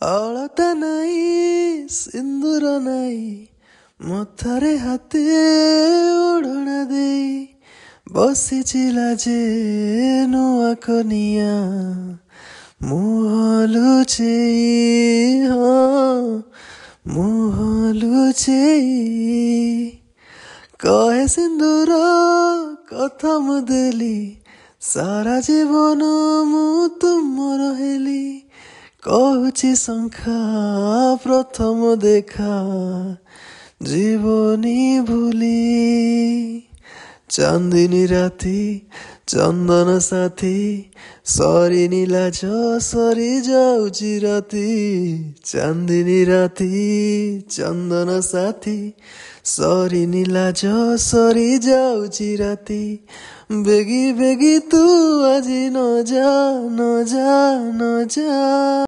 ଅଳତା ନାଇଁ ସିନ୍ଦୁର ନାଇଁ ମଥାରେ ହାତେ ଓଢ଼ଣା ଦେଇ ବସିଛି ଲାଜେ ନୂଆ କନିଆ ମୁହଁ ଲୁଚେଇ ମୁହଁ ଲୁଚେଇ କହେ ସିନ୍ଦୁର କଥା ମୁଁ ଦେଲି ସାରା ଜୀବନ ମୁଁ ତୁମର ହେଲି କହୁଛି ଶଙ୍ଖା ପ୍ରଥମ ଦେଖା জীবনী ভুলি চাঁদিনী রাতি চন্দন সাথী সরিনি লাজ সরি যাଉଛି রাতি চাঁদিনী রাতি চন্দন সাথী সরিনি লাজ সরি যাଉଛି রাতি বেগি বেগি তু আজি ন যা